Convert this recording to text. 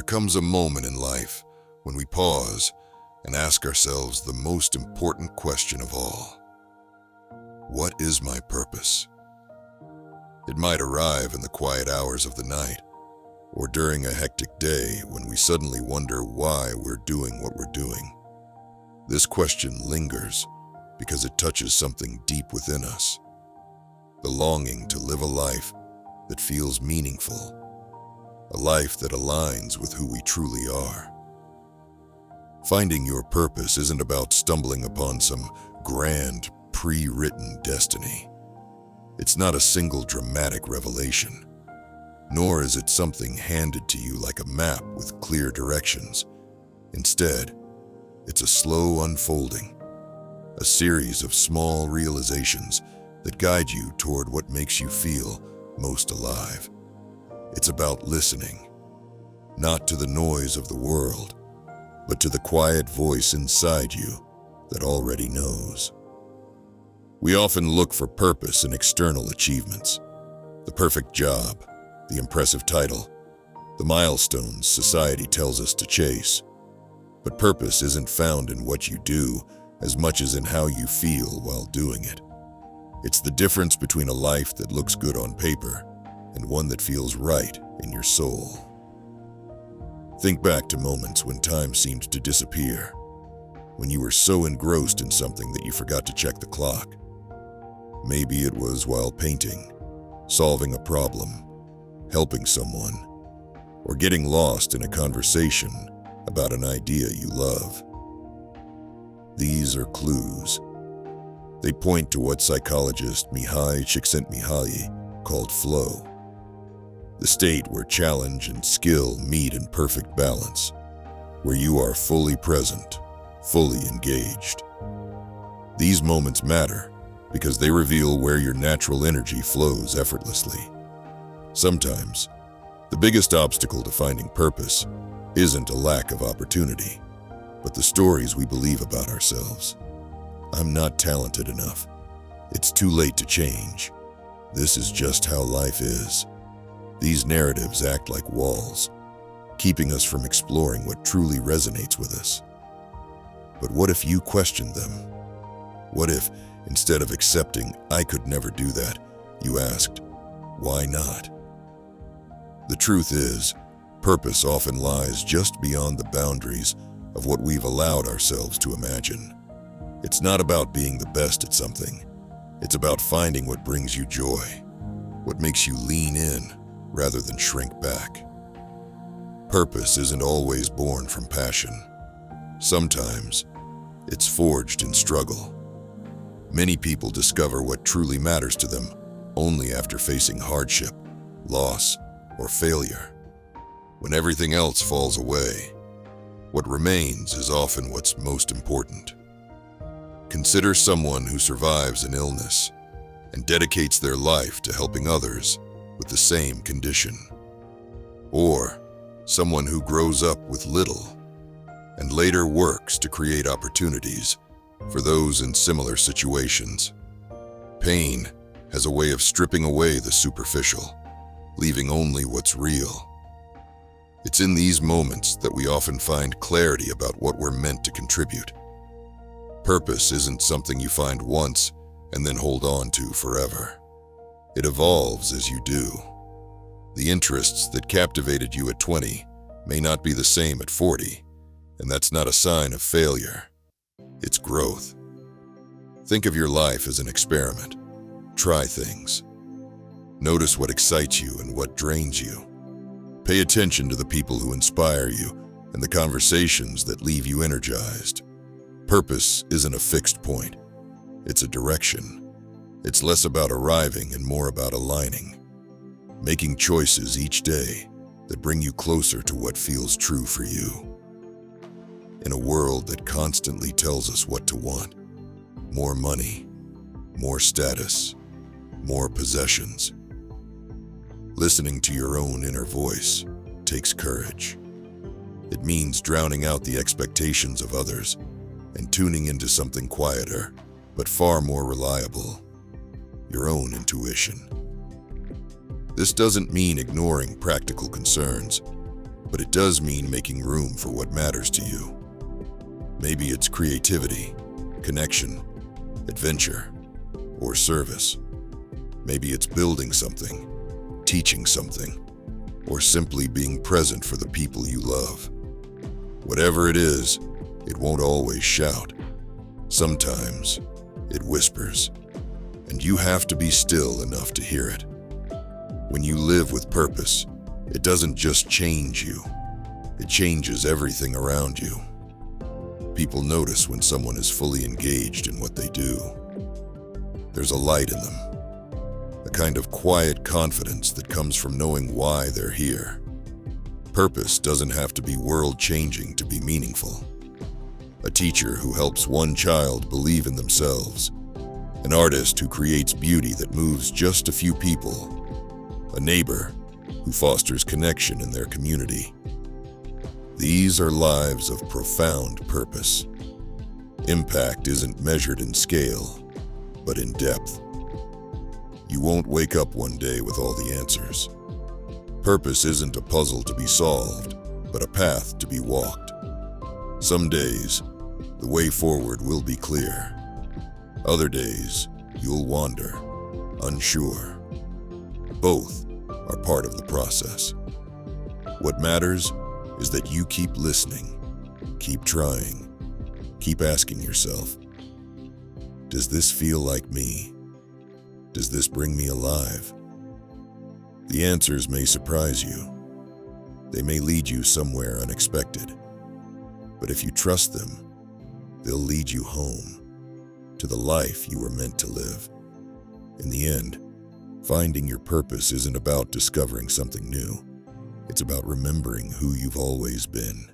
comes a moment in life when we pause and ask ourselves the most important question of all. What is my purpose? It might arrive in the quiet hours of the night, or during a hectic day when we suddenly wonder why we're doing what we're doing. This question lingers because it touches something deep within us, the longing to live a life that feels meaningful, a life that aligns with who we truly are. Finding your purpose isn't about stumbling upon some grand, pre-written destiny. It's not a single dramatic revelation, nor is it something handed to you like a map with clear directions. Instead, it's a slow unfolding, a series of small realizations that guide you toward what makes you feel most alive. It's about listening, not to the noise of the world, but to the quiet voice inside you that already knows. We often look for purpose in external achievements, the perfect job, the impressive title, the milestones society tells us to chase. But purpose isn't found in what you do as much as in how you feel while doing it. It's the difference between a life that looks good on paper and one that feels right in your soul. Think back to moments when time seemed to disappear, when you were so engrossed in something that you forgot to check the clock. Maybe it was while painting, solving a problem, helping someone, or getting lost in a conversation about an idea you love. These are clues. They point to what psychologist Mihai Csikszentmihalyi called flow, the state where challenge and skill meet in perfect balance, where you are fully present, fully engaged. These moments matter because they reveal where your natural energy flows effortlessly. Sometimes, the biggest obstacle to finding purpose isn't a lack of opportunity, but the stories we believe about ourselves. I'm not talented enough. It's too late to change. This is just how life is. These narratives act like walls, keeping us from exploring what truly resonates with us. But what if you questioned them? What if, instead of accepting, "I could never do that," you asked, "Why not?" The truth is, purpose often lies just beyond the boundaries of what we've allowed ourselves to imagine. It's not about being the best at something. It's about finding what brings you joy, what makes you lean in rather than shrink back. Purpose isn't always born from passion. Sometimes, it's forged in struggle. Many people discover what truly matters to them only after facing hardship, loss, or failure. When everything else falls away, what remains is often what's most important. Consider someone who survives an illness and dedicates their life to helping others with the same condition. Or someone who grows up with little and later works to create opportunities for those in similar situations. Pain has a way of stripping away the superficial, leaving only what's real. It's in these moments that we often find clarity about what we're meant to contribute. Purpose isn't something you find once and then hold on to forever. It evolves as you do. The interests that captivated you at 20 may not be the same at 40, and that's not a sign of failure. It's growth. Think of your life as an experiment. Try things. Notice what excites you and what drains you. Pay attention to the people who inspire you and the conversations that leave you energized. Purpose isn't a fixed point. It's a direction. It's less about arriving and more about aligning, making choices each day that bring you closer to what feels true for you. In a world that constantly tells us what to want, more money, more status, more possessions, listening to your own inner voice takes courage. It means drowning out the expectations of others and tuning into something quieter, but far more reliable, your own intuition. This doesn't mean ignoring practical concerns. but it does mean making room for what matters to you. Maybe it's creativity, connection, adventure, or service. Maybe it's building something, teaching something, or simply being present for the people you love. Whatever it is, it won't always shout. Sometimes it whispers, and you have to be still enough to hear it. When you live with purpose, it doesn't just change you, it changes everything around you. People notice when someone is fully engaged in what they do. There's a light in them, a kind of quiet confidence that comes from knowing why they're here. Purpose doesn't have to be world-changing to be meaningful. A teacher who helps one child believe in themselves, an artist who creates beauty that moves just a few people, a neighbor who fosters connection in their community. These are lives of profound purpose. Impact isn't measured in scale, but in depth. You won't wake up one day with all the answers. Purpose isn't a puzzle to be solved, but a path to be walked. Some days, the way forward will be clear. Other days, you'll wander, unsure. Both are part of the process. What matters is that you keep listening, keep trying, keep asking yourself, does this feel like me? Does this bring me alive? The answers may surprise you. They may lead you somewhere unexpected. But if you trust them, they'll lead you home, to the life you were meant to live. In the end, finding your purpose isn't about discovering something new. It's about remembering who you've always been.